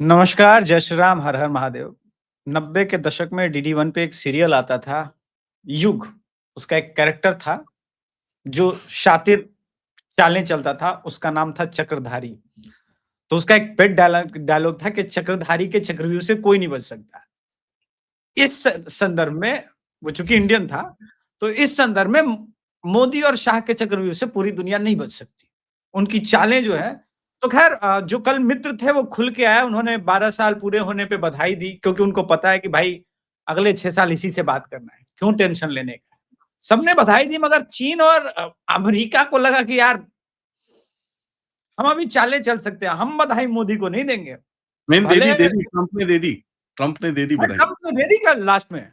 नमस्कार, जय श्री राम, हर हर महादेव। 90 के दशक में डीडी वन पे एक सीरियल आता था, युग। उसका एक कैरेक्टर था, जो शातिर चालें चलता था, उसका नाम था चक्रधारी। तो उसका एक पेट डायलॉग डायलॉग था कि चक्रधारी के चक्रव्यूह से कोई नहीं बच सकता। इस संदर्भ में वो चूँकि इंडियन था, तो इस संदर्भ में मोदी और शाह के चक्रव्यूह से पूरी दुनिया नहीं बच सकती। उनकी चालें जो है तो ख़ैर जो कल मित्र थे वो खुल के आए, उन्होंने 12 साल पूरे होने पे बधाई दी क्योंकि उनको पता है कि भाई अगले 6 साल इसी से बात करना है, क्यों टेंशन लेने का। सबने बधाई दी मगर चीन और अमेरिका को लगा कि यार हम अभी चालें चल सकते हैं, हम बधाई मोदी को नहीं देंगे। नहीं भले दे दी, ट्रम्प ने दे दी। ट्रम्प ने दे दी बधाई। ट्रम्प ने दे दी क्या लास्ट में?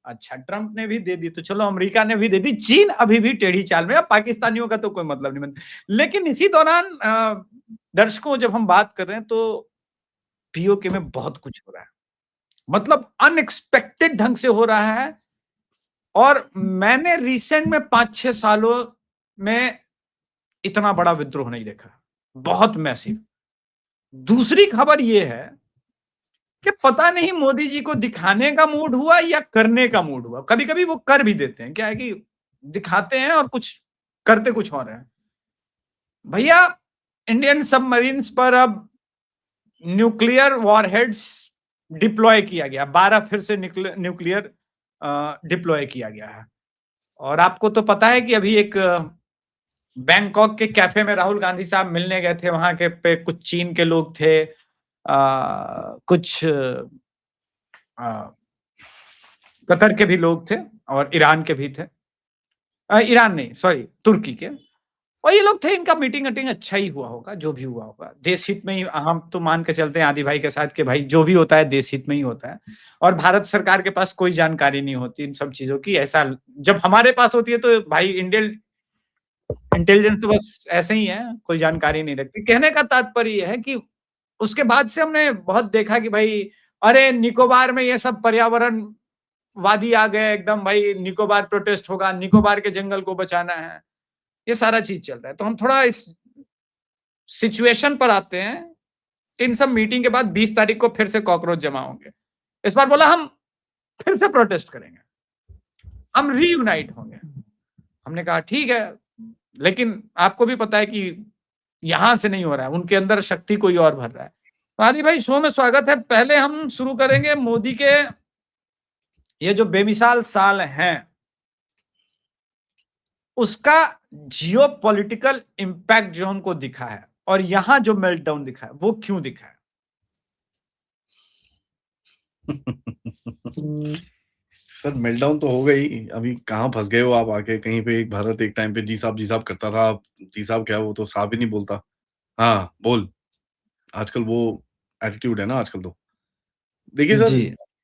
अच्छा, ट्रम्प ने भी दे दी, तो चलो अमेरिका ने भी दे दी। चीन अभी भी टेढ़ी चाल में है, पाकिस्तानियों का तो कोई मतलब नहीं लेकिन इसी दौरान दर्शकों जब हम बात कर रहे हैं तो पीओके में बहुत कुछ हो रहा है। मतलब अनएक्सपेक्टेड ढंग से हो रहा है और मैंने रिसेंट में 5-6 सालों में इतना बड़ा विद्रोह नहीं देखा। बहुत मैसिव। दूसरी खबर ये है कि पता नहीं मोदी जी को दिखाने का मूड हुआ या करने का मूड हुआ। कभी-कभी वो कर भी देते हैं। क्या है कि दिखाते हैं और कुछ करते कुछ और हैं। भैया इंडियन सबमरीन्स पर अब न्यूक्लियर वॉरहेड्स डिप्लॉय किया गया। 12 फिर से न्यूक्लियर डिप्लॉय किया गया है। और आपको तो पता है कि अभी एक बैंकॉक के कैफे में राहुल गांधी साहब मिलने गए थे। वहां के पे कुछ चीन के लोग थे, कुछ कतर के भी लोग थे और ईरान के भी थे। ईरान नहीं, सॉरी, तुर्की के। और ये लोग थे, इनका मीटिंग-वीटिंग अच्छा ही हुआ होगा, जो भी हुआ होगा। देश हित में ही हम तो मान के चलते हैं आदि भाई के साथ कि भाई जो भी होता है देश हित में ही होता है। और भारत सरकार के पास कोई जानकारी नहीं होती इन सब चीज़ों की। ऐसा जब हमारे पास होती है तो भाई इंडियन इंटेलिजेंस तो बस ऐसे ही है, कोई जानकारी नहीं रखती। कहने का तात्पर्य ये है कि उसके बाद से हमने बहुत देखा कि भाई अरे निकोबार में ये सब पर्यावरणवादी आ गए एकदम, भाई निकोबार प्रोटेस्ट होगा, निकोबार के जंगल को बचाना है। ये सारा चीज़ चल रहा है। तो हम थोड़ा इस सिचुएशन पर आते हैं। इन सब मीटिंग के बाद 20 तारीख को फिर से कॉकरोच जमा होंगे। इस बार बोला हम फिर से प्रोटेस्ट करेंगे। हम रीयूनाइट होंगे। हमने कहा ठीक है, लेकिन आपको भी पता है कि यहां से नहीं हो रहा है, उनके अंदर शक्ति कोई और भर रहा है। तो आदि भाई शो में स्वागत है। पहले हम शुरू करेंगे मोदी के ये जो बेमिसाल साल हैं उसका जियोपॉलिटिकल इंपैक्ट जो हमको दिखा है और यहां जो मेल्टडाउन दिखा है वो क्यों दिखा है? सर मेल्टडाउन तो हो गई। अभी कहाँ फँस गए हो आप आके कहीं पे। एक भारत एक टाइम पे जी साहब करता था। अब जी साहब क्या, वो तो साहब ही नहीं बोलता। हाँ, बोल। आजकल वो एटीट्यूड है ना आजकल तो। देखिए सर, जी।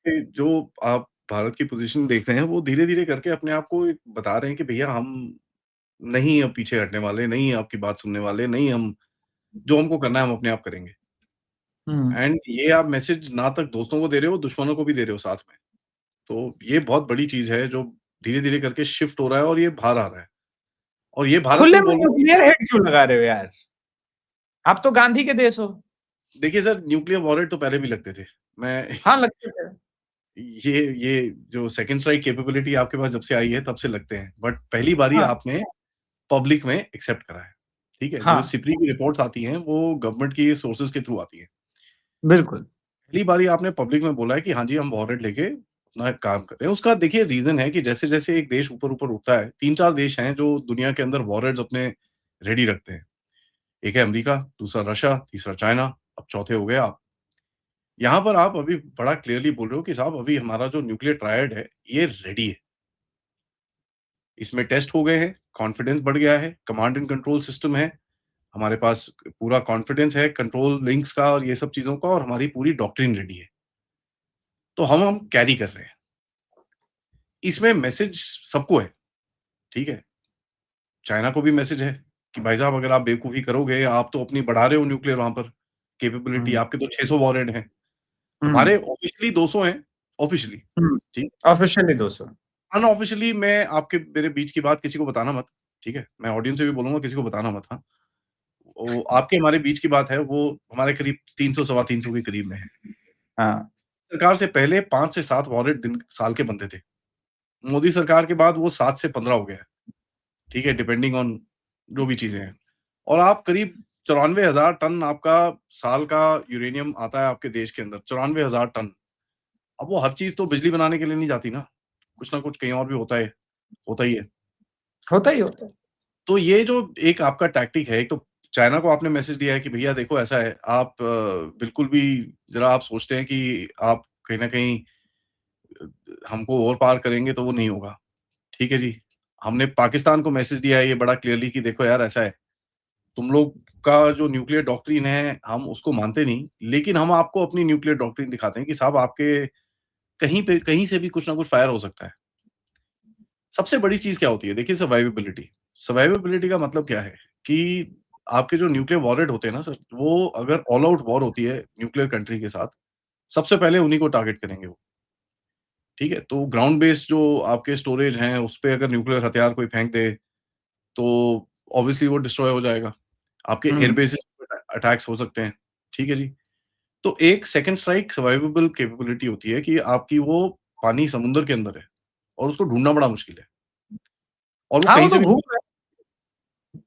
ये जो आप भारत की पोज़ीशन देख रहे हैं, वो धीरे-धीरे करके अपने आप को एक बता रहे हैं कि भैया हम नहीं अब पीछे हटने वाले, नहीं आपकी बात सुनने वाले, नहीं हम जो हमको करना है हम अपने आप करेंगे। हम्म। एंड ये आप मैसेज ना तक दोस्तों को दे रहे हो, दुश्मनों को भी दे रहे हो साथ में। तो ये बहुत बड़ी चीज़ है जो धीरे-धीरे करके शिफ्ट हो रहा है और ये बाहर आ रहा है। और ये भारत खुले नहीं में बोल रहा हूँ। न्यूक्लियर हेड क्यों लगा रहे हो यार? आप तो गांधी के देश हो। देखिए सर, न्यूक्लियर वॉरहेड तो पहले भी लगते थे। मैं हाँ, लगते थे। ये जो सेकंड स्ट्राइक कैपेबिलिटी आपके पास जब से आई है तब से लगते हैं। बट पहली बारी हाँ, आपने पब्लिक में एक्सेप्ट करा है। ठीक है? जो हाँ, सिपरी की रिपोर्ट्स आती हैं वो गवर्नमेंट की सोर्सेज़ के थ्रू आती हैं। बिल्कुल। पहली बारी आपने पब्लिक में बोला है कि हाँ जी, हम वॉरहेड लेके अपना काम कर रहे हैं। उसका देखिए रीज़न है कि जैसे-जैसे एक देश ऊपर-ऊपर उठता है, 3-4 देश हैं जो दुनिया के अंदर वॉरहेड्स अपने रेडी रखते हैं। एक है अमेरिका, दूसरा रशिया, तीसरा चाइना, अब चौथे हो गए आप। यहाँ पर आप अभी बड़ा क्लियरली बोल रहे हो कि साहब अभी हमारा जो न्यूक्लियर ट्रायड है, ये रेडी है। इसमें टेस्ट हो गए हैं, कॉन्फिडेंस बढ़ गया है, कमांड एंड कंट्रोल सिस्टम है, हमारे पास पूरा कॉन्फिडेंस है कंट्रोल लिंक्स का और ये सब चीज़ों का, और हमारी पूरी डॉक्ट्रिन रेडी है। तो हम कैरी कर रहे हैं। इसमें मैसेज सबको है, ठीक है? चाइना को भी मैसेज है कि भाई साहब अगर आप बेवकूफ़ी करोगे, आप तो अपनी बढ़ा रहे हो न्यूक्लियर वहाँ पर कैपेबिलिटी, हुँ, आपके तो 600 वॉरहेड हैं। हुँ, हमारे ऑफ़िशियली 200 हैं, ऑफ़िशियली, हुँ। ठीक? ऑफिशियली 200। अनऑफ़िशियली मैं आपके मेरे बीच की बात किसी को बताना मत, ठीक है? मैं ऑडियंस से भी बोलूँगा किसी को बताना मत, हाँ? वो आपके हमारे बीच की बात है, वो हमारे करीब 300 सवा 300 के करीब में है। हाँ। सरकार से पहले 5 से 7 वॉलेट दिन साल के बनते थे। मोदी सरकार के बाद वो 7 से 15 हो गया है, ठीक है? डिपेंडिंग ऑन जो भी चीज़ें हैं। और आप करीब 94,000 टन आपका साल का यूरेनियम आता है आपके देश के अंदर, 94,000 टन। अब वो हर चीज़ तो बिजली बनाने के लिए नहीं जाती ना, कुछ ना कुछ कहीं और भी होता ही है। होता ही होता है। तो ये जो एक आपका टैक्टिक है, एक तो चाइना को आपने मैसेज दिया है कि भैया देखो ऐसा है, आप बिल्कुल भी ज़रा आप सोचते हैं कि आप कहीं न कहीं हमको ओवर पार करेंगे तो वो नहीं होगा। ठीक है जी। हमने पाकिस्तान को मैसेज दिया है ये बड़ा क्लियरली कि देखो यार ऐसा है, तुम लोग का जो न्यूक्लियर डॉक्ट्रिन है, हम उसको मानते नहीं, लेकिन हम आपको अपनी न्यूक्लियर डॉक्ट्रिन दिखाते हैं कि साहब आपके कहीं से भी कुछ ना कुछ फायर हो सकता है। सबसे बड़ी चीज़ क्या होती है? देखिए सर्वाइवेबिलिटी। सर्वाइवेबिलिटी का मतलब क्या है कि आपके जो न्यूक्लियर वॉरहेड होते हैं ना सर, वो अगर ऑल आउट वॉर होती है न्यूक्लियर कंट्री के साथ, सबसे पहले उन्हीं को टारगेट करेंगे वो। ठीक है? तो ग्राउंड बेस्ड जो आपके स्टोरेज हैं, उसपे अगर न्यूक्लियर हथियार कोई फेंक दे, तो ऑब्वियसली वो डिस्ट्रॉय हो जाएगा। आपके एयर हुँ। बेसेस पे अटैक्स हो सकते हैं। ठीक है जी? तो एक सेकंड स्ट्राइक सर्वाइवेबल कैपेबिलिटी होती है कि आपकी वो पानी समुद्र के अंदर है और उसको ढूँढना बड़ा मुश्किल है और वो हाँ, वो कहीं तो से भी घूम रहा है।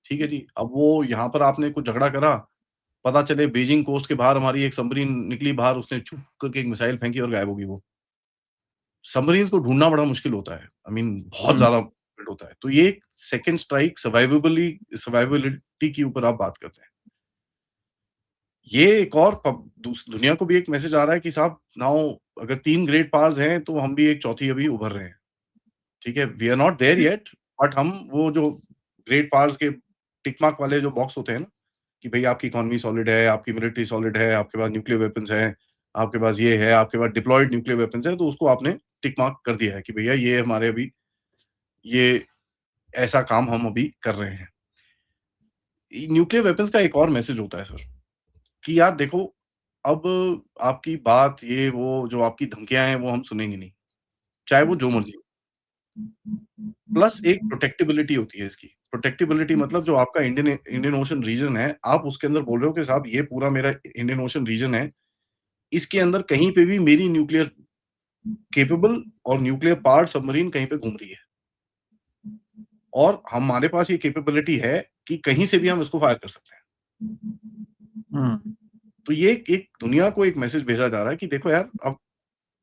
ठीक है जी। अब वो यहाँ पर आपने कुछ झगड़ा करा, पता चले बीजिंग कोस्ट के बाहर हमारी एक सबमरीन निकली बाहर, उसने छुप करके एक मिसाइल फेंकी और गायब हो गई वो। सबमरीन्स को ढूँढना बड़ा मुश्किल होता है। आई मीन बहुत हुँ। ज़्यादा डिफिकल्ट होता है। तो ये एक सेकंड स्ट्राइक सर्वाइवेबिलिटी के ऊपर आप बात करते हैं। ये एक और दुनिया को भी एक मैसेज आ रहा है कि साहब नाउ अगर 3 ग्रेट पावर्स हैं, तो हम भी एक चौथी अभी उभर रहे हैं। ठीक है? We are not there yet but हम वो जो ग्रेट पावर्स के टिक मार्क वाले जो बॉक्स होते हैं ना, कि भई आपकी इकोनॉमी सॉलिड है, आपकी मिलिट्री सॉलिड है, आपके पास न्यूक्लियर वेपन्स हैं, आपके पास ये है, आपके पास डिप्लॉयड न्यूक्लियर वेपन्स है, तो उसको आपने टिक मार्क कर दिया है कि भैया ये हमारे अभी ये ऐसा काम हम अभी कर रहे हैं। न्यूक्लियर वेपन्स का एक और मैसेज होता है सर, कि यार देखो अब आपकी बात ये वो जो आपकी धमकियाँ हैं वो हम सुनेंगे नहीं, चाहे वो जो मर्ज़ी हो। प्लस एक प्रोटेक्टिबिलिटी होती है इसकी। प्रोटेक्टिबिलिटी मतलब जो आपका इंडियन ओशन रीजन है, आप उसके अंदर बोल रहे हो कि साहब ये पूरा मेरा इंडियन ओशन रीजन है, इसके अंदर कहीं पे भी मेरी न्यूक्लियर कैपेबल और न्यूक्लियर पावर्ड सबमरीन कहीं पे घूम रही है। और हमारे पास ये कैपेबिलिटी है कि कहीं से भी हम इसको फायर कर सकते हैं। हुँ। तो ये एक दुनिया को एक मैसेज भेजा जा रहा है कि देखो यार अब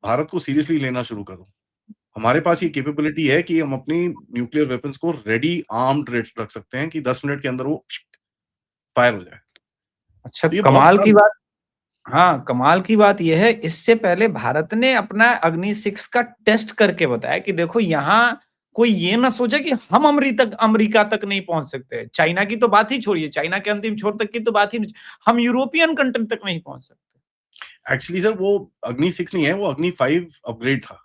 भारत को सीरियसली लेना शुरू करो। हमारे पास ये कैपेबिलिटी है कि हम अपनी न्यूक्लियर वेपन्स को रेडी आर्म्ड रख सकते हैं कि 10 मिनट के अंदर वो फायर हो जाए। अच्छा, तो ये बहुत कमाल बड़ा की बात हाँ, कमाल की बात ये है, इससे पहले भारत ने अपना अग्नि 6 का टेस्ट करके बताया कि देखो यहाँ कोई ये ना सोचे कि हम अमेरिका तक नहीं पहुँच सकते। चाइना की तो बात ही छोड़िए, चाइना के अंतिम छोर तक की तो बात ही नहीं, हम यूरोपियन कंट्री तक नहीं पहुँच सकते। एक्चुअली सर वो अग्नि 6 नहीं है, वो अग्नि 5 अपग्रेड था।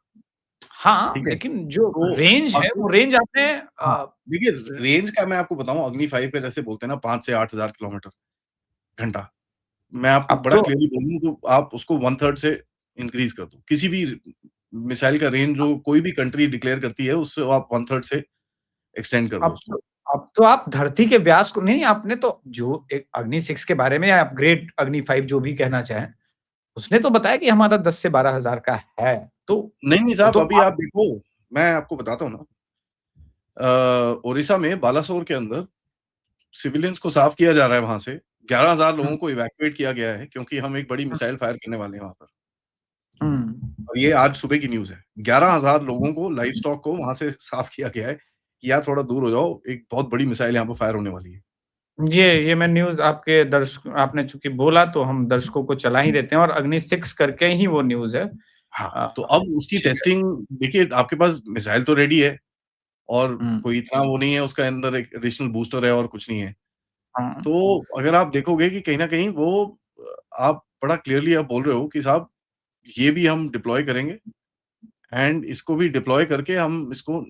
हाँ, ठीक है? लेकिन जो तो रेंज है, अग्नि वो रेंज आपने हाँ, देखिए रेंज का मैं आपको बताऊँ अग्नि 5 का जैसे बोलते हैं ना 5 से 8,000 किलोमीटर घंटा। मैं आपको अब बड़ा तो क्लियरली बोलूँ तो आप उसको 1/3 से इंक्रीज़ कर दो। किसी भी मिसाइल का रेंज जो कोई भी कंट्री डिक्लेयर करती है, उससे आप 1/3 से एक्सटेंड कर दो अब उसको। तो अब तो आप धरती के व्यास को नहीं, आपने तो जो एक अग्नि 6 के बारे में या अपग्रेड अग्नि 5 जो भी कहना चाहें, उसने तो बताया कि हमारा 10 से 12,000 का है। तो नहीं, नहीं वो साहब तो अभी आप आप देखो, मैं आपको बताता हूँ ना ओडिशा में बालासोर के अंदर सिविलियंस को साफ किया जा रहा है वहाँ से। 11,000 हुँ, लोगों को इवैक्यूएट किया गया है क्योंकि हम एक बड़ी हुँ, मिसाइल फायर करने वाले हैं वहाँ पर। हुँ। और ये आज सुबह की न्यूज़ है। 11,000 लोगों को लाइव स्टॉक को वहाँ से साफ किया गया है कि यार थोड़ा दूर हो जाओ, एक बहुत बड़ी मिसाइल यहाँ पे फायर होने वाली है। ये मैं न्यूज़ आपके दर्शक आपने चूँकि बोला तो हम दर्शकों को चला ही देते हैं और अग्नि 6 करके ही वो न्यूज़ है। हाँ, अ, तो अब उसकी ठीक है। टेस्टिंग देखिए आपके पास मिसाइल तो रेडी है और हुँ, कोई इतना वो नहीं है उसके अंदर एक एडिशनल बूस्टर है और कुछ नहीं है। हाँ। तो अगर आप देखोगे कि कहीं न कहीं वो आप बड़ा क्लियरली आप बोल रहे हो कि साहब ये भी हम डिप्लॉय करेंगे एंड इसको भी डिप्लॉय करके हम इसको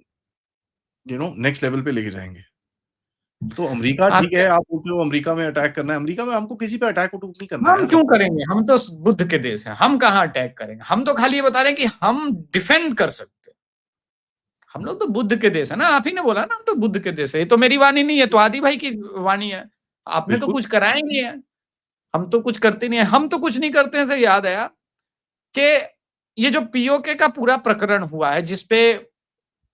नेक्स्ट लेवल पे लेके जाएँगे। तो अमेरिका हाँ, ठीक है, आप बोलते हो अमेरिका में अटैक करना है, अमेरिका में हमको किसी पे अटैक-वटूक नहीं करना है हम यार क्यों हमको करेंगे? हम तो बुद्ध के देश हैं, हम कहाँ अटैक करेंगे? हम तो खाली ये बता रहे हैं कि हम डिफेंड कर सकते हैं। हम लोग तो बुद्ध के देश है ना, आप ही ने बोला ना हम तो बुद्ध के देश है। ये तो मेरी वाणी नहीं है, तो आदि भाई की वाणी है। आपने तो बिल्कुल। कुछ कराया ही नहीं है। हम तो कुछ करते नहीं है, हम तो कुछ नहीं करते हैं से याद आया कि ये जो पीओके का पूरा प्रकरण हुआ है जिसपे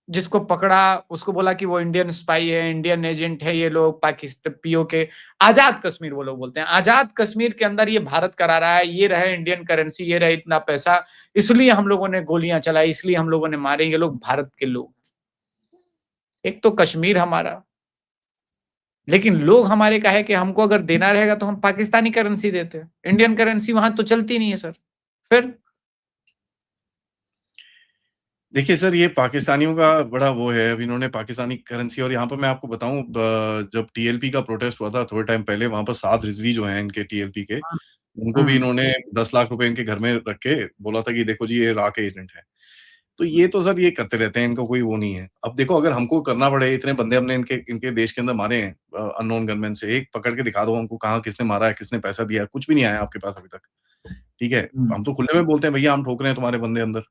जिसको पकड़ा, उसको बोला कि वो इंडियन स्पाई है, इंडियन एजेंट है, ये लोग पीओके आजाद कश्मीर वो लोग बोलते हैं। आजाद कश्मीर के अंदर ये भारत करा रहा है, ये रहे इंडियन करेंसी, ये रहे इतना पैसा, इसलिए हम लोगों ने गोलियां चलाई, इसलिए हम लोगों ने मारे, ये लोग भारत के लोग। एक तो कश्मीर हमारा, लेकिन लोग हमारे का है कि हमको अगर देना रहेगा तो हम पाकिस्तानी करेंसी देते हैं। इंडियन करेंसी वहां तो चलती नहीं है सर। फिर देखिए सर, ये पाकिस्तानियों का बड़ा वो है, अब इन्होंने पाकिस्तानी करेंसी और यहाँ पर मैं आपको बताऊँ जब टीएलपी का प्रोटेस्ट हुआ था थोड़े टाइम पहले, वहाँ पर साद रिज़वी जो हैं इनके टीएलपी के, उनको भी हुँ, इन्होंने 10 लाख रुपए इनके घर में रख के बोला था कि देखो जी ये रा के एजेंट हैं। तो ये तो सर ये करते रहते हैं, इनको कोई वो नहीं है। अब देखो अगर हमको करना पड़े, इतने बंदे हमने इनके इनके देश के अंदर मारे हैं अननोन गनमैन से, एक पकड़ के दिखा दो हमको कहाँ किसने मारा है, किसने पैसा दिया है, कुछ भी नहीं आया आपके पास अभी तक। ठीक है? हुँ, हम तो खुले में बोलते हैं भैया हम ठोक रहे हैं तुम्हारे बंदे अंदर।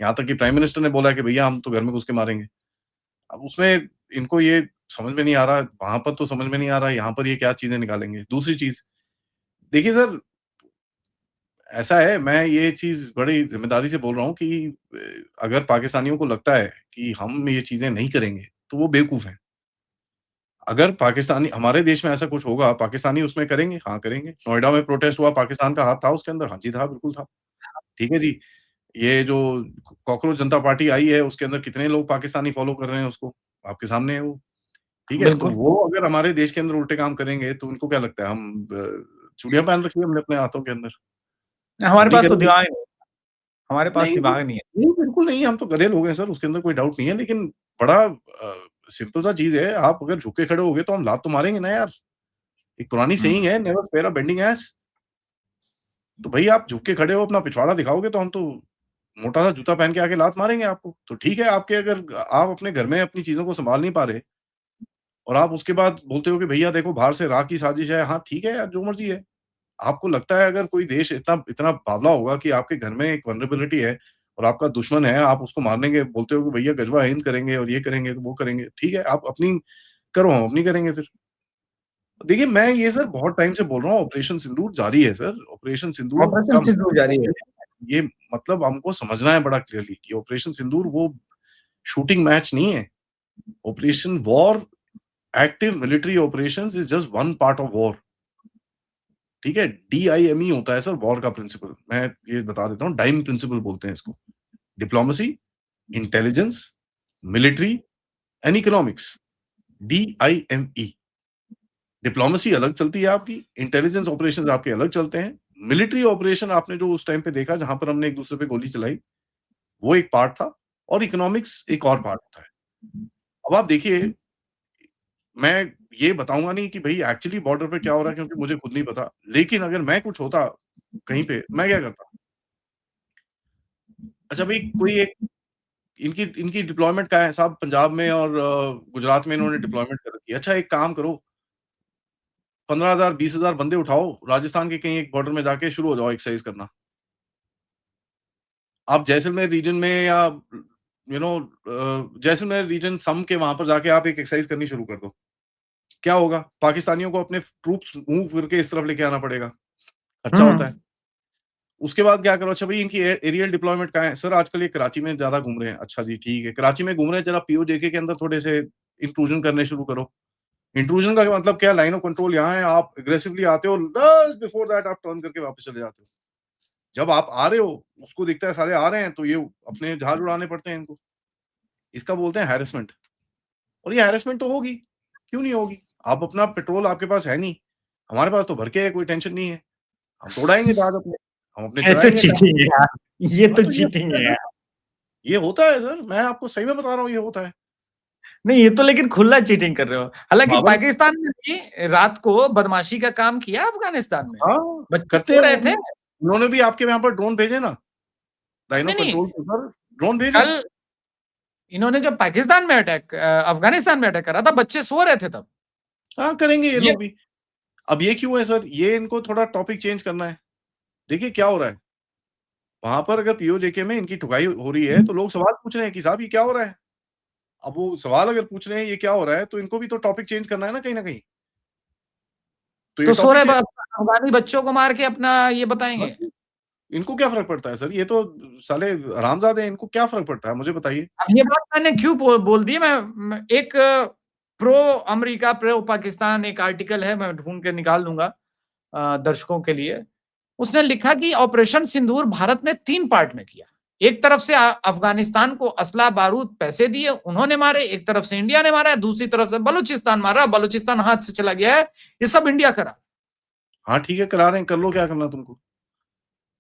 यहाँ तक कि प्राइम मिनिस्टर ने बोला है कि भैया हम तो घर में घुस के मारेंगे। अब उसमें इनको ये समझ में नहीं आ रहा, वहाँ पर तो समझ में नहीं आ रहा, यहाँ पर ये क्या चीज़ें निकालेंगे। दूसरी चीज़, देखिए सर ऐसा है, मैं ये चीज़ बड़ी ज़िम्मेदारी से बोल रहा हूँ कि अगर पाकिस्तानियों को लगता है कि हम ये चीज़ें नहीं करेंगे, तो वो बेवकूफ़ हैं। अगर पाकिस्तानी हमारे देश में ऐसा कुछ होगा, पाकिस्तानी उसमें करेंगे? हाँ, करेंगे। नोएडा में प्रोटेस्ट हुआ, पाकिस्तान का हाथ था उसके अंदर? हाँ जी, था, बिल्कुल था। ठीक है जी। ये जो कॉकरोच जनता पार्टी आई है, उसके अंदर कितने लोग पाकिस्तानी फ़ॉलो कर रहे हैं उसको, आपके सामने है वो। ठीक है? तो बिल्कुल। वो अगर हमारे देश के अंदर उल्टे काम करेंगे, तो उनको क्या लगता है हम चूड़ियाँ पहन रखी है हमने अपने हाथों के अंदर, हम हमारे नहीं पास तो करेंगे। दिमाग नहीं है, हमारे पास नहीं, दिमाग नहीं है। नहीं, बिल्कुल नहीं, हम तो गधे लोग हैं सर, उसके अंदर कोई डाउट नहीं है, लेकिन बड़ा सिंपल सा चीज़ है, आप अगर झुक के खड़े होगे, तो हम लात तो मारेंगे ना यार। एक पुरानी हुँ, सेइंग है, नेवर स्पेयर अ बेंडिंग एस। तो भई आप झुक के खड़े हो, अपना पिछवाड़ा दिखाओगे, तो हम तो मोटा-सा जूता पहन के आके लात मारेंगे आपको। तो ठीक है, आपके अगर आप अपने घर में अपनी चीज़ों को सँभाल नहीं पा रहे और आप उसके बाद बोलते हो कि भैया देखो बाहर से राह की साजिश है, हाँ, ठीक है यार, जो मर्ज़ी है। आपको लगता है अगर कोई देश इतना इतना बावला होगा कि आपके घर में एक वल्नरेबिलिटी है और आपका दुश्मन है, आप उसको मारने के बोलते हो कि भैया गजवा हिंद करेंगे और ये करेंगे, तो वो करेंगे। ठीक है, आप अपनी करो, हम अपनी करेंगे फिर। देखिए, मैं ये सर बहुत टाइम से बोल रहा हूँ ऑपरेशन सिंदूर जारी है सर। ऑपरेशन सिंदूर का ऑपरेशन सिंदूर मतलब जारी है। ये मतलब हमको समझना है बड़ा क्लियरली कि ऑपरेशन सिंदूर वो शूटिंग मैच नहीं है। Operation war active military operations is just one part of war. ठीक है? डीआईएमई होता है सर वॉर का प्रिंसिपल। मैं ये बता देता हूँ, डाइम प्रिंसिपल बोलते हैं इसको। Diplomacy, intelligence, military and economics, DIME. Diplomacy अलग चलती है आपकी, इंटेलिजेंस ऑपरेशंस आपके अलग चलते हैं, मिलिट्री ऑपरेशन आपने जो उस टाइम पे देखा जहाँ पर हमने एक-दूसरे पे गोली चलाई, वो एक पार्ट था और इकोनॉमिक्स एक और पार्ट होता है। अब आप देखिए, मैं ये बताऊँगा नहीं कि भई एक्चुअली बॉर्डर पे क्या हो रहा है क्योंकि मुझे खुद नहीं पता, लेकिन अगर मैं कुछ होता कहीं पे, मैं क्या करता? अच्छा भई कोई एक इनकी इनकी डिप्लॉयमेंट कहाँ है? साहब पंजाब में और गुजरात में इन्होंने डिप्लॉयमेंट कर रखी है। अच्छा एक काम करो 15,000 20,000 बंदे उठाओ, राजस्थान के कहीं एक बॉर्डर में जाके शुरू हो जाओ एक्सरसाइज करना। आप जैसलमेर रीजन में या जैसलमेर रीजन सम के वहाँ पर जाके आप एक एक्सरसाइज करनी शुरू कर दो। क्या होगा? पाकिस्तानियों को अपने ट्रूप्स मूव करके इस तरफ लेके आना पड़ेगा, खर्चा होता है। हुँ, उसके बाद क्या करो, अच्छा भई इनकी एरियल डिप्लॉयमेंट कहाँ है? सर आजकल ये कराची में ज़्यादा घूम रहे हैं। अच्छा जी, ठीक है। कराची में घूम रहे हैं, ज़रा पीओजेके के अंदर थोड़े से इंट्रूजन करने शुरू करो। इंट्रूजन का मतलब क्या है? लाइन ऑफ कंट्रोल यहाँ है, आप एग्रेसिवली आते हो, जस्ट बिफोर दैट आप टर्न करके वापस चले जाते हो। जब आप आ रहे हो, उसको दिखता है साले आ रहे हैं, तो ये अपने जहाज उड़ाने पड़ते हैं इनको। इसका बोलते हैं हैरेसमेंट और ये हैरेसमेंट तो होगी, क्यों नहीं होगी? आप अपना पेट्रोल आपके पास है नहीं, हमारे पास तो भर के है, कोई टेंशन नहीं है। हम तो उड़ाएँगे जहाज अपने, हम अपने ये तो चलाएँगे जहाज। चीटिंग है यार, ये हाँ, तो तो ये चीटिंग होता है है सर, यार। ये होता है सर, मैं आपको सही में बता रहा हूँ ये होता है। नहीं, ये तो लेकिन खुला चीटिंग कर रहे हो। हालाँकि बाबर पाकिस्तान ने भी रात को बदमाशी का काम किया अफ़गानिस्तान में। हाँ, बच्चे करते सो हैं रहे वो भी। थे। उन्होंने भी आपके यहाँ पर ड्रोन भेजे ना, लाइन नहीं, ऑफ नहीं, कंट्रोल के ऊपर ड्रोन भेजे। कल इन्होंने जब पाकिस्तान में अफ़गानिस्तान में अटैक करा था, बच्चे सो रहे थे तब। हाँ, करेंगे ये ये लोग भी। अब ये क्यों है सर? ये इनको थोड़ा टॉपिक चेंज करना है। देखिए क्या हो रहा है, वहाँ पर अगर पीओजेके में इनकी ठुकाई हो रही है, तो लोग सवाल पूछ रहे हैं कि साहब ये क्या हो रहा है? अब वो सवाल अगर पूछ रहे हैं ये क्या हो रहा है, तो इनको भी तो टॉपिक चेंज करना है ना कहीं न कहीं। तो ये तो सो रहे टॉपिक अफगानी बच्चों को मार के अपना ये बताएंगे। इनको क्या फ़र्क पड़ता है सर? ये तो साले हरामज़ादे हैं, इनको क्या फ़र्क पड़ता है? मुझे बताइए। अब ये बात मैंने क्यों बोल दी है, मैं एक प्रो अमेरिका प्रो पाकिस्तान एक आर्टिकल है, मैं ढूंढ के निकाल दूंगा दर्शकों के लिए। उसने लिखा कि ऑपरेशन सिंदूर भारत ने 3 पार्ट में किया। एक तरफ से अफगानिस्तान को असला बारूद पैसे दिए, उन्होंने मारे, एक तरफ से इंडिया ने मारा, दूसरी तरफ से बलूचिस्तान मारा, बलूचिस्तान हाथ से चला गया है, ये सब इंडिया करा। हाँ, ठीक है, करा रहे हैं, कर लो, क्या करना तुमको?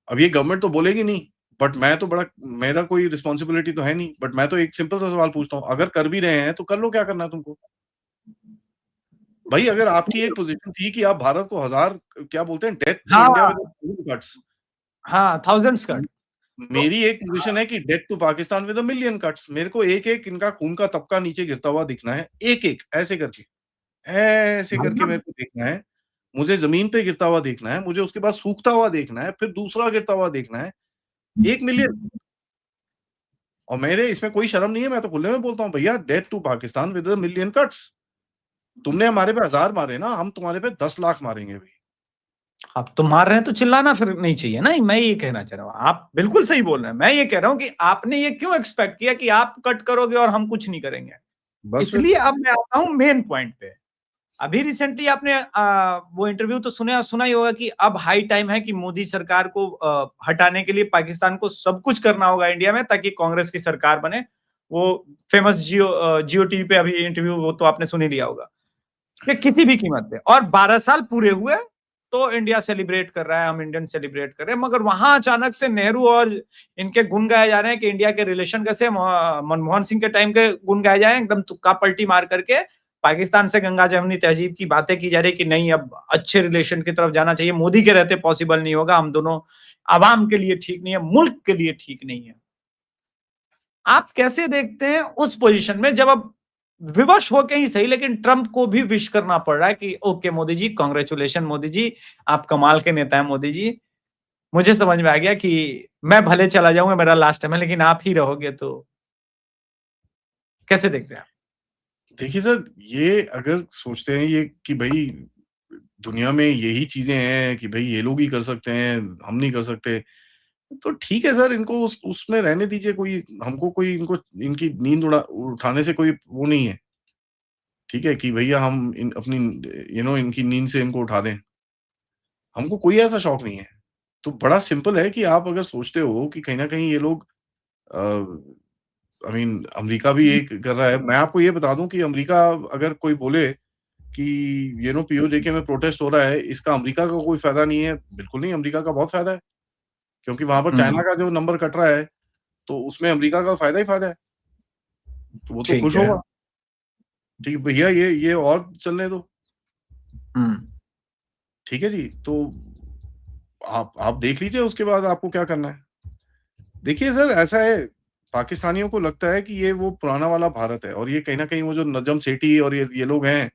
अब ये गवर्नमेंट तो बोलेगी नहीं, बट मैं तो बड़ा मेरा कोई रिस्पॉन्सिबिलिटी तो है नहीं, बट मैं तो एक सिंपल सा सवाल पूछता हूँ, अगर कर भी रहे हैं, तो कर लो, क्या करना है तुमको? भाई अगर आपकी एक पोज़ीशन थी कि आप भारत को 1000 क्या बोलते हैं डेथ टू इंडिया हाँ, विद थाउज़ेंड कट्स। हाँ, थाउजेंड्स कट। तो मेरी एक पोज़ीशन है कि death to Pakistan with a million cuts. मेरे को एक-एक इनका खून का तबका नीचे गिरता हुआ दिखना है, एक-एक ऐसे करके मेरे मतलब को देखना है। मुझे ज़मीन पे गिरता हुआ देखना है, मुझे उसके बाद सूखता हुआ देखना है, फिर दूसरा गिरता हुआ देखना है, 1 मिलियन। और मेरे इसमें कोई शर्म नहीं है, मैं तो खुले में बोलता हूँ, भैया death to Pakistan with a million cuts. तुमने हमारे पे 1000 मारे ना, हम तुम्हारे पे 10 लाख मारेंगे अभी। आप तो मार रहे हैं तो चिल्लाना फिर नहीं चाहिए ना, मैं ये कहना चाह रहा हूँ। आप बिल्कुल सही बोल रहे हैं। मैं ये कह रहा हूँ कि आपने ये क्यों एक्सपेक्ट किया कि आप कट करोगे और हम कुछ नहीं करेंगे। बस फिर इसलिए अब मैं आता हूँ मेन पॉइंट पे। अभी रिसेंटली आपने वो इंटरव्यू तो सुना ही होगा कि अब हाई टाइम है कि मोदी सरकार को हटाने के लिए पाकिस्तान को सब कुछ करना होगा इंडिया में, ताकि कांग्रेस की सरकार बने। वो फेमस जियो टीवी पे अभी इंटरव्यू, वो तो आपने सुन ही लिया होगा कि किसी भी कीमत पे। और 12 साल पूरे हुए तो इंडिया सेलिब्रेट कर रहा है, हम इंडियन सेलिब्रेट कर रहे हैं, मगर वहां अचानक से नेहरू और इनके गुण गाए जा रहे हैं कि इंडिया के रिलेशन कैसे मनमोहन सिंह के टाइम के गुण गाए जाए, एकदम तुक्का पलटी मार करके पाकिस्तान से गंगा जमुनी तहजीब की बातें की जा रही कि नहीं, अब अच्छे रिलेशन की तरफ जाना चाहिए, मोदी के रहते पॉसिबल नहीं होगा, हम दोनों आवाम के लिए ठीक नहीं है, मुल्क के लिए ठीक नहीं है। आप कैसे देखते हैं उस पोजीशन में, जब अब विवश होके ही सही, लेकिन ट्रंप को भी विश करना पड़ रहा है कि ओके मोदी जी, कांग्रेचुलेशन मोदी जी, आप कमाल के नेता हैं मोदी जी। मुझे समझ में आ गया कि मैं भले चला जाऊंगा, मेरा लास्ट टाइम है, लेकिन आप ही रहोगे। तो कैसे देखते हैं आप? देखिए सर, ये अगर सोचते हैं ये कि भई दुनिया में यही चीज़ें हैं कि भई ये लोग ही कर सकते हैं, हम नहीं कर सकते। तो ठीक है सर, इनको उसमें रहने दीजिए, कोई हमको कोई इनको इनकी नींद उठाने से कोई वो नहीं है। ठीक है? कि भैया हम इन अपनी इनकी नींद से इनको उठा दें। हमको कोई ऐसा शौक नहीं है। तो बड़ा सिंपल है कि आप अगर सोचते हो कि कहीं न कहीं ये लोग आई मीन अमेरिका भी एक कर रहा है। मैं आपको ये बता दूँ कि अमेरिका अगर कोई बोले कि पीओजे में प्रोटेस्ट हो रहा है, इसका अमेरिका का कोई फ़ायदा नहीं है। बिल्कुल नहीं, अमेरिका का बहुत फ़ायदा है। क्योंकि वहाँ पर चाइना हम्म, का जो नंबर कट रहा है, तो उसमें अमेरिका का फ़ायदा ही फ़ायदा है। तो वो तो ठीक खुश है। होगा। ठीक भैया ये और चलने दो। हम्म, ठीक है जी, तो आप देख लीजिए उसके बाद आपको क्या करना है। देखिए सर ऐसा है, पाकिस्तानियों को लगता है कि ये वो पुराना वाला भारत है और ये कहीं न कहीं वो जो नजम सेठी और ये लोग हैं,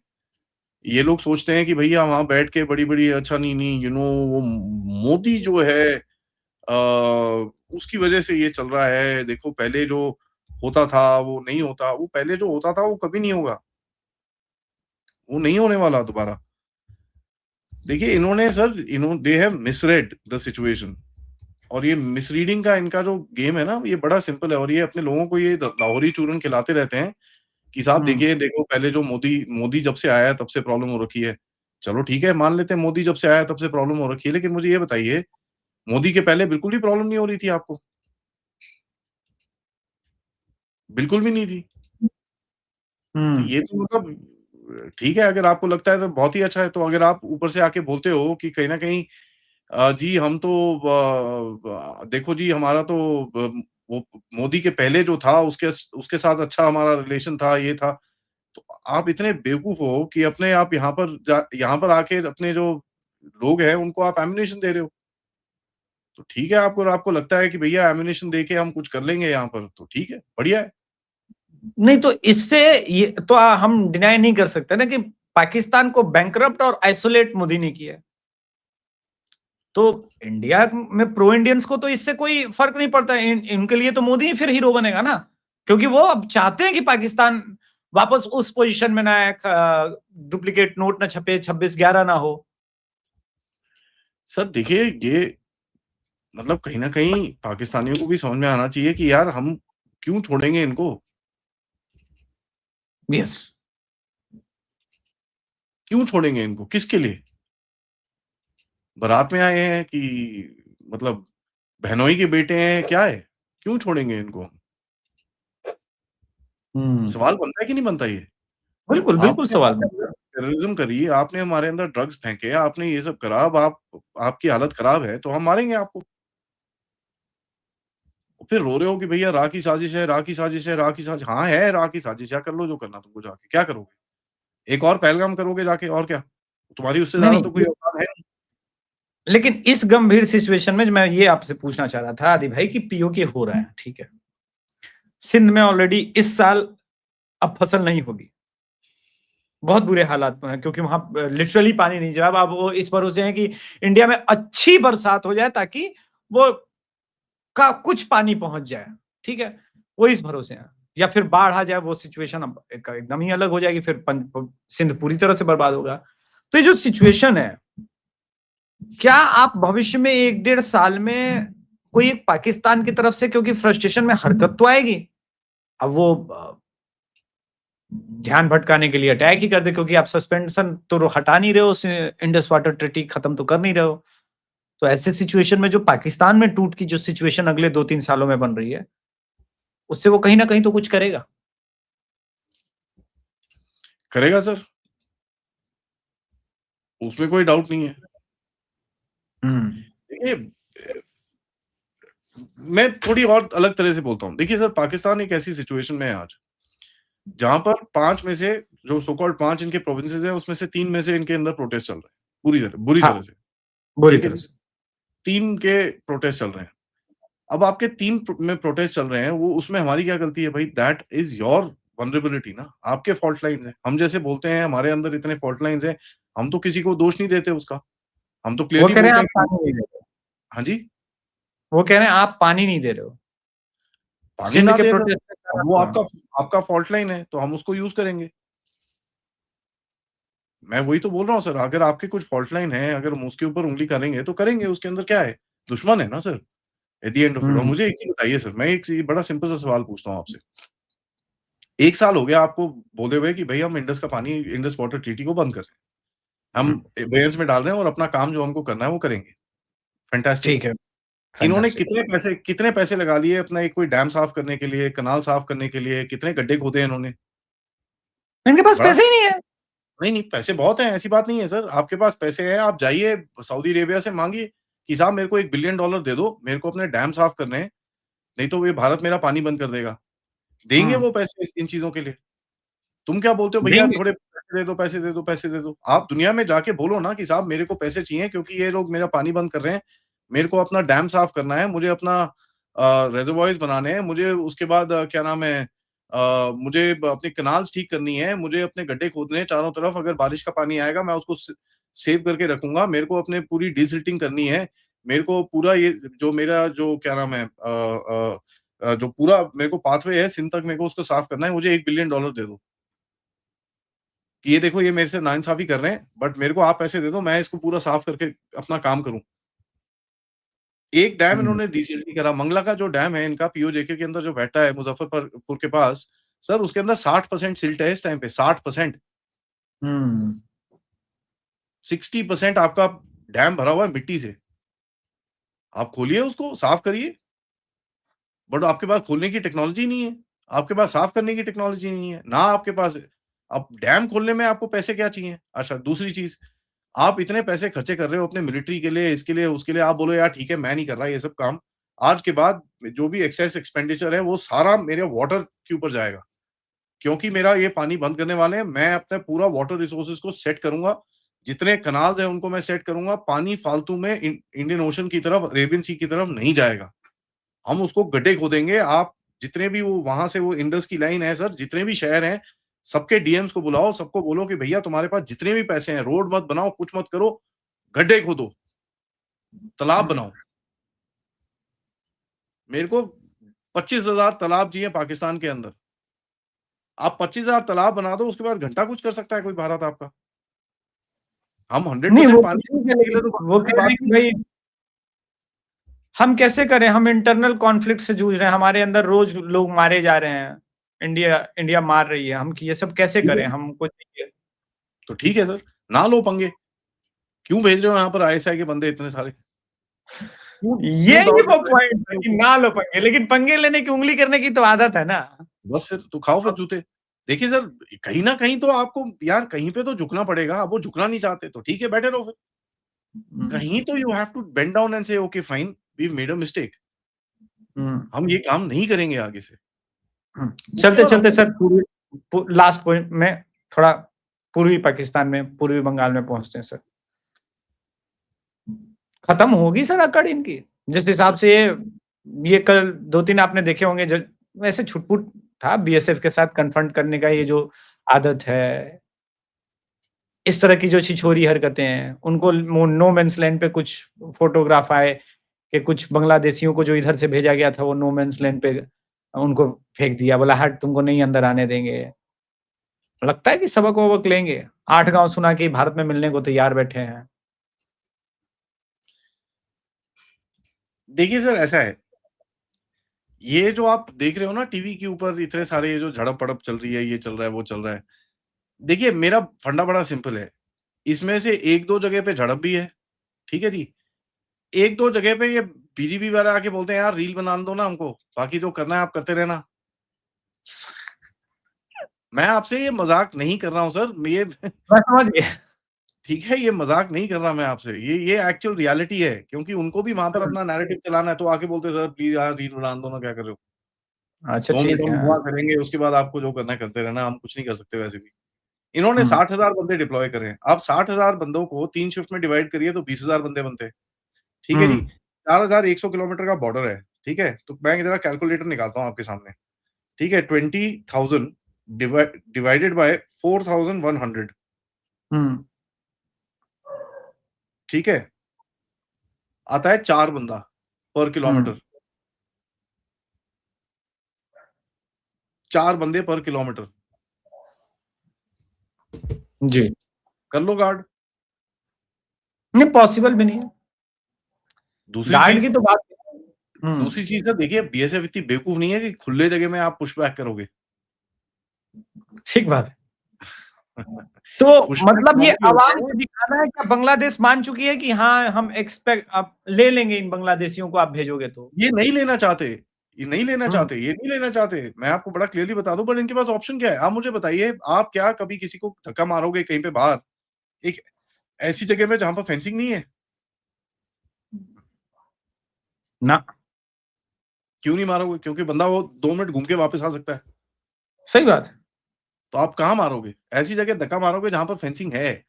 ये लोग सोचते हैं कि भैया वहाँ बैठ के बड़ी-बड़ी अच्छा नहीं-नहीं वो मोदी जो है उसकी वजह से ये चल रहा है। देखो पहले जो होता था वो नहीं होता, वो पहले जो होता था वो कभी नहीं होगा। वो नहीं होने वाला दोबारा। देखिए इन्होंने sir they have misread the situation और ये मिसरीडिंग का इनका जो गेम है ना, ये बड़ा सिंपल है और ये अपने लोगों को ये लाहौरी चूरन खिलाते रहते हैं कि साहब हम्म, देखिए, देखो पहले जो मोदी मोदी जब से आया है तब से प्रॉब्लम हो रखी है। चलो ठीक है, मान लेते हैं मोदी जब से आया है तब से प्रॉब्लम हो रखी है, लेकिन मुझे ये बताइए, मोदी के पहले बिल्कुल भी प्रॉब्लम नहीं हो रही थी आपको? बिल्कुल भी नहीं थी। तो हम्म, ये तो मतलब ठीक है, अगर आपको लगता है तो बहुत ही अच्छा है, तो अगर आप ऊपर से आके बोलते हो कि कहीं न कहीं जी हम तो देखो जी हमारा तो वो मोदी के पहले जो था उसके साथ अच्छा हमारा रिलेशन था, ये था। तो आप इतने बेवकूफ़ हो कि अपने आप यहाँ पर आके अपने जो लोग हैं उनको आप एम्यूनेशन दे रहे हो। तो ठीक है, आपको आपको लगता है कि भैया एम्यूनेशन देके हम कुछ कर लेंगे यहाँ पर, तो ठीक है, बढ़िया है। नहीं तो इससे ये तो हम डिनाई नहीं कर सकते ना कि पाकिस्तान को बैंकरप्ट और आइसोलेट मोदी ने किया है। तो इंडिया में प्रो इंडियंस को तो इससे कोई फर्क नहीं पड़ता। इनके लिए तो मोदी ही फिर हीरो बनेगा ना, क्योंकि वो अब चाहते हैं कि पाकिस्तान वापस उस पोजीशन में ना आए, डुप्लीकेट नोट ना छपे, 26/11 ना हो। सर देखिए, ये मतलब कहीं न कहीं पाकिस्तानियों को भी समझ में आना चाहिए कि यार हम क्यों छोड़ेंगे इनको? यस। क्यों छोड़ेंगे इनको? किसके लिए? बारात में आए हैं कि मतलब बहनोई के बेटे हैं, क्या है? क्यों छोड़ेंगे इनको हम? हुँ। सवाल बनता है कि नहीं बनता ये? बिल्कुल, बिल्कुल आपने सवाल हमारे बनता अंदर है। टेररिज़्म करी, आपने हमारे अंदर ड्रग्स फेंके, आपने ये सब करा, अब आप आपकी हालत खराब है, तो हम मारेंगे आपको। फिर रो रहे हो कि भैया राह की साजिश है, राह की साजिश है, राह की साजिश हाँ, है राह की साजिश है, कर लो जो करना तुमको जाके, क्या करोगे? एक और पहलगाम करोगे जाके और क्या? तुम्हारी उससे नहीं, ज़्यादा नहीं, तो कोई औकात है नहीं। लेकिन इस गंभीर सिचुएशन में मैं ये आपसे पूछना चाह रहा था आदि भाई कि पीओके हो रहा है, ठीक है। सिंध में ऑलरेडी इस साल अब फसल नहीं होगी। बहुत बुरे हालात में है क्योंकि वहाँ लिटरली पानी नहीं जरा अब वो इस भरोसे हैं कि इंडिया में अच्छी बरसात हो जाए ताकि वो का कुछ पानी पहुँच जाए, ठीक है? वो इस भरोसे हैं या फिर बाढ़ आ जाए वो सिचुएशन अब एकदम ही अलग हो जाएगी फिर सिंध पूरी तरह से बर्बाद होगा। तो ये जो सिचुएशन है क्या आप भविष्य में 1 डेढ़ साल में कोई एक पाकिस्तान की तरफ से क्योंकि फ्रस्ट्रेशन में हरकत तो आएगी। अब वो ध्यान भटकाने के लिए अटैक ही कर दे क्योंकि आप सस्पेंशन तो हटा नहीं रहे हो, इंडस वाटर ट्रीटी खत्म तो कर नहीं रहे हो। तो ऐसे सिचुएशन में जो पाकिस्तान में टूट की जो सिचुएशन अगले 2-3 सालों में बन रही है, उससे वो कहीं न कहीं तो कुछ करेगा। करेगा सर, उसमें कोई डाउट नहीं है। हुँ। देखिए मैं थोड़ी और अलग तरह से बोलता हूँ। देखिए सर, पाकिस्तान एक ऐसी सिचुएशन में है आज, जहाँ पर 5 में से जो सो कॉल्ड 5 इनके प्रोविंसेस हैं, उसमें से 3 में से इनके अंदर प्रोटेस्ट चल रहे हैं, बुरी हाँ, तरह से, बुरी ठीक है तरह जी? से। 3 के प्रोटेस्ट चल रहे हैं। अब आपके 3 में प्रोटेस्ट चल रहे हैं, वो उसमें हमारी क्या गलती है भाई? दैट इज़ योर वल्नरेबिलिटी ना, आपके फॉल्ट लाइन्स हैं। हम जैसे बोलते हैं हमारे अंदर इतने फॉल्ट लाइन्स हैं, हम तो किसी को दोष नहीं देते उसका। हम तो वो क्लियरली कह रहे हैं बोलते आप हैं कि पानी नहीं दे रहे हो। हाँ जी, वो कह रहे हैं आप पानी नहीं दे रहे हो। पानी सिंध ना के दें सर, प्रोटेस्ट का अब कारण वो था। आपका आपका फॉल्ट लाइन है, तो हम उसको यूज़ करेंगे। मैं वही तो बोल रहा हूँ सर, अगर आपके कुछ फॉल्ट लाइन है, अगर हम उसके ऊपर उँगली करेंगे, तो करेंगे, उसके अंदर क्या है? दुश्मन है ना sir, at the end of it. और हुँ, मुझे एक चीज़ बताइए सर, मैं एक चीज़ बड़ा सिंपल सा सवाल पूछता हूँ आपसे। 1 साल हो गया आपको बोले हुए कि भई हम इंडस का पानी इंडस वाटर ट्रीटी को बंद कर रहे हैं। हुँ। हम अबेयंस में डाल रहे हैं और अपना काम जो हमको करना है वो करेंगे। फैंटास्टिक। ठीक है, इन्होंने फैंटास्टिक। कितने पैसे लगा लिए अपना एक कोई डैम साफ करने के लिए, कैनाल साफ करने के लिए, कितने गड्ढे खोदे इन्होंने? इनके पास बड़ा पैसे ही स नहीं है। नहीं, नहीं, पैसे बहुत हैं, ऐसी बात नहीं है सर। आपके पास पैसे हैं, आप जाइए सऊदी अरेबिया से माँगिए कि साहब मेरे को $1 बिलियन दे दो, मेरे को अपने डैम साफ करने हैं, नहीं तो ये भारत मेरा पानी बंद कर देगा। देंगे हुँ, वो पैसे इन चीज़ों के लिए। तुम क्या बोलते हो भैया देंगे। थोड़े पैसे दे दो, पैसे दे दो, पैसे दे दो। आप दुनिया में जाके बोलो ना कि साहब मेरे को पैसे चाहिए क्योंकि ये लोग मेरा पानी बंद कर रहे हैं। मेरे को अपना डैम साफ करना है, मुझे अपना रिजर्वॉयर्स बनाने हैं, मुझे उसके बाद क्या नाम है मुझे अपनी कैनाल्स ठीक करनी है, मुझे अपने गड्ढे खोदने हैं चारों तरफ। अगर बारिश का पानी आएगा मैं उसको सेव करके रखूँगा। मेरे को अपने पूरी डिसिल्टिंग करनी है। मेरे को पूरा ये जो मेरा जो क्या नाम है जो पूरा मेरे को पाथवे है सिंध तक मेरे को उसको साफ करना है, मुझे $1 बिलियन दे दो। कि ये देखो ये मेरे से नाइंसाफ़ी कर रहे हैं, बट मेरे को आप पैसे दे दो, मैं इसको पूरा साफ करके अपना काम करूँ। एक डैम हुँ, इन्होंने रिसेंटली करा, मंगला का जो डैम है इनका पीओजेके के अंदर जो बैठा है मुज़फ्फरपुर के पास, सर उसके अंदर 60% सिल्ट है इस टाइम पे 60%। हुँ। 60% आपका डैम भरा हुआ है मिट्टी से। आप खोलिए उसको, साफ करिए, बट आपके पास खोलने की टेक्नोलॉजी नहीं है। आपके पास साफ करने की टेक्नोलॉजी नहीं है, ना आपके पास अब डैम खोलने में आपको पैसे क्या चाहिए? अच्छा दूसरी चीज़ आप इतने पैसे खर्चे कर रहे हो अपने मिलिट्री के लिए, इसके लिए, उसके लिए, आप बोलो यार ठीक है मैं नहीं कर रहा ये सब काम। आज के बाद जो भी एक्सेस एक्सपेंडिचर है वो सारा मेरे वाटर के ऊपर जाएगा। क्योंकि मेरा ये पानी बंद करने वाले हैं, मैं अपना पूरा वाटर रिसोर्सेज़ को सेट करूँगा। जितने कैनाल्स हैं उनको मैं सेट करूँगा। पानी फालतू में इंडियन ओशन की तरफ, अरेबियन सी की तरफ नहीं जाएगा। हम उसको गड्ढे खोदेंगे। आप जितने भी वो वहाँ से वो इंडस की लाइन है सर, जितने भी शहर हैं, सबके डीएम्स को बुलाओ, सबको बोलो कि भैया तुम्हारे पास जितने भी पैसे हैं, रोड मत बनाओ, कुछ मत करो, गड्ढे खोदो, तालाब बनाओ। मेरे को 25,000 तालाब चाहिए पाकिस्तान के अंदर। आप 25,000 तालाब बना दो, उसके बाद घंटा कुछ कर सकता है कोई भारत आपका? हम नहीं 100% वो तो पानी ठीक है, के लिए तो लेकिन बस वो कोई कह रहे बात हैं ही कि भाई हम कैसे करें, हम इंटरनल कॉन्फ्लिक्ट से जूझ रहे हैं, हमारे अंदर रोज लोग मारे जा रहे हैं, इंडिया इंडिया मार रही है, हम ये सब कैसे ठीक करें, है, हमको चाहिए। तो ठीक है सर, ना लो पंगे। क्यों भेज रहे हो यहाँ पर आईएसआई के बंदे इतने सारे? क्यों क्यों यही दाव पे वो खड़े पॉइंट कर है रहे हो कि फिर? ना लो पंगे, लेकिन पंगे लेने की उंगली करने की तो आदत है ना। बस फिर तो खाओ फिर जूते। देखिए सर, कहीं न कहीं तो आपको यार कहीं पे तो झुकना पड़ेगा। अब वो झुकना नहीं चाहते तो ठीक है, बैठे रहो फिर। हम्म, कहीं तो you have to bend down and say okay fine, we made a mistake. हम्म, हम ये काम नहीं करेंगे आगे से। उसके चलते बाद चलते अपने सर लास्ट पॉइंट में थोड़ा पूर्वी पाकिस्तान में, पूर्वी बंगाल में पहुंचते हैं सर। खत्म होगी सर अकड़ इनकी, जिस हिसाब से ये कल 2-3 आपने देखे होंगे, जो वैसे छुटपुट था बीएसएफ के साथ कन्फ्रंट करने का, ये जो आदत है, इस तरह की जो छिछोरी हरकतें हैं, उनको नो मेंस लैंड पे कुछ फोटोग्राफ आए कि कुछ बांग्लादेशियों को जो इधर से भेजा गया था वो नो मेंस लैंड पे उनको फेंक दिया, बोला हट तुमको नहीं अंदर आने देंगे। लगता है कि सबक वबक लेंगे। 8 गाँव सुना कि भारत में मिलने को तैयार बैठे हैं। देखिए सर ऐसा है, ये जो आप देख रहे हो ना टीवी के ऊपर इतने सारे ये जो झड़प-पड़प चल रही है, ये चल रहा है, वो चल रहा है। देखिए मेरा फंडा बड़ा सिंपल है। इसमें से 1-2 जगह पे झड़प भी है, ठीक है जी? 1-2 जगह पे ये बीजीपी वाले आके बोलते हैं यार रील बनाने दो ना हमको, बाकी जो करना है आप करते रहना। मैं आपसे ये मज़ाक नहीं कर रहा हूँ सर, ये मैं समझ गया। ठीक है, ये मज़ाक नहीं कर रहा मैं आपसे, ये एक्चुअल रियलिटी है क्योंकि उनको भी वहाँ पर अपना नैरेटिव चलाना है, तो आके बोलते हैं सर प्लीज़ यार रील बनाने दो ना, क्या कर रहे हो? अच्छा 2 मिनट ठीक है। हम हाँ। दुआ करेंगे, उसके बाद आपको जो करना है करते रहना, हम कुछ नहीं कर सकते वैसे भी। इन्होंने हुँ, 60,000 बंदे डिप्लॉय करे हैं। आप 60,000 बंदों को 3 शिफ्ट में डिवाइड करिए तो 20,000 बंदे बनते हैं। ठीक है जी? हुँ, 4,100 किलोमीटर का बॉर्डर है, ठीक है? तो मैं ज़रा कैलकुलेटर निकालता हूँ आपके सामने, ठीक है? 20,000 डिवाइडेड बाय 4,100 हुँ, ठीक है? आता है 4 बंदा पर हुँ, किलोमीटर, 4 बंदे पर किलोमीटर। जी। कर लो गार्ड। नहीं पॉसिबल भी नहीं है। दूसरी गार्ड की चीज़ तो बात हुँ, दूसरी चीज़ ना देखिए बीएसएफ इतनी बेवकूफ नहीं है कि खुले जगह में आप पुश बैक करोगे। ठीक बात है। तो पुश बैक मतलब ये मामले होते आवाम हैं को दिखाना है, क्या बांग्लादेश मान चुकी है कि हाँ, हम एक्सपेक्ट अब ले लेंगे इन बांग्लादेशियों को आप भेजोगे तो? ये नहीं लेना चाहते, ये नहीं लेना हुँ, चाहते, ये नहीं लेना चाहते। मैं आपको बड़ा क्लियरली बता दूँ बट इनके पास ऑप्शन क्या है? आप मुझे बताइए, आप क्या कभी किसी को धक्का मारोगे कहीं पे बाहर, एक ऐसी जगह में जहाँ पर फेंसिंग नहीं है? ना, क्यों नहीं मारोगे? क्योंकि बंदा वो 2 मिनट घूम के वापस आ सकता है। सही बात है। तो आप कहाँ मारोगे? ऐसी जगह धक्का मारोगे जहाँ पर फेंसिंग है।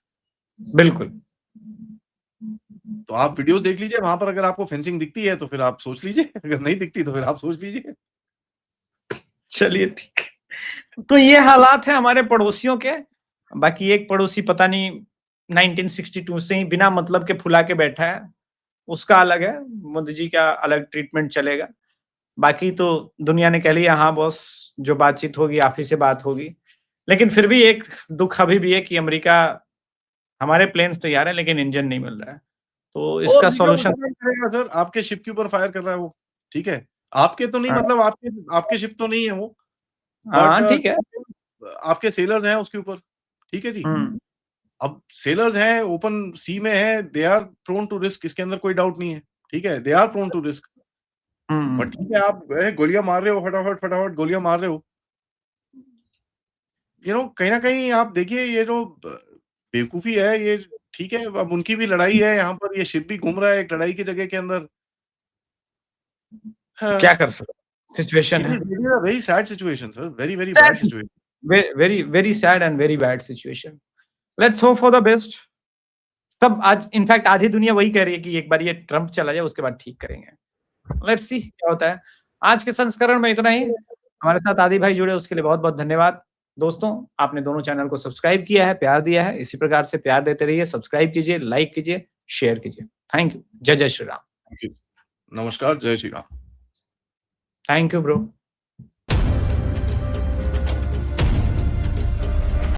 बिल्कुल। तो आप वीडियोज़ देख लीजिए, वहाँ पर अगर आपको फेंसिंग दिखती है तो फिर आप सोच लीजिए, अगर नहीं दिखती तो फिर आप सोच लीजिए। चलिए ठीक है। तो ये हालात हैं हमारे पड़ोसियों के। बाकी एक पड़ोसी पता नहीं 1962 से ही बिना मतलब के फुला के बैठा है, उसका अलग है, मोदी जी का अलग ट्रीटमेंट चलेगा। बाकी तो दुनिया ने कह लिया हाँ बॉस, जो बातचीत होगी आप ही से बात होगी। लेकिन फिर भी एक दुःख अभी भी है कि अमेरिका, हमारे प्लेन्स तैयार हैं लेकिन इंजन नहीं मिल रहा है। तो वो इसका अमेरिका सॉल्यूशन उल्टा काम करेगा सर, आपके शिप के ऊपर फायर कर रहा है वो, ठीक है? आपके तो नहीं हाँ, मतलब आपके आपके शिप तो नहीं है वो, बट हाँ, ठीक है। आपके सेलर्स हैं उसके ऊपर, ठीक है जी? हुँ, अब सेलर्स हैं, ओपन सी में हैं, they are prone to risk इसके अंदर कोई डाउट नहीं है, ठीक है? They are prone to risk but हुँ। ठीक है आप गोलियाँ मार रहे हो फटाफट, फटाफट गोलियाँ मार रहे हो। कहीं न कहीं आप देखिए ये जो बेवकूफ़ी है ये ठीक है, अब उनकी भी लड़ाई है यहाँ पर ये शिप भी घूम रहा है एक लड़ाई की जगह के अंदर। क्या हाँ, कर सकते सिचुएशन है। It is a very sad situation sir, very, very bad sad situation. Very very sad and very bad situation. Let's hope for the best. सब आज इनफैक्ट आधी दुनिया वही कह रही है कि एक बार ये ट्रम्प चला जाए उसके बाद ठीक करेंगे। लेट्स सी क्या होता है। आज के संस्करण में इतना ही। हमारे साथ आदि भाई जुड़े उसके लिए बहुत-बहुत धन्यवाद। दोस्तों, आपने दोनों चैनल को सब्सक्राइब किया है, प्यार दिया है, इसी प्रकार से प्यार देते रहिए, सब्सक्राइब कीजिए, लाइक कीजिए, शेयर कीजिए। Thank you. जय जय श्री राम। Thank you. नमस्कार, जय Shri Ram. Thank you bro.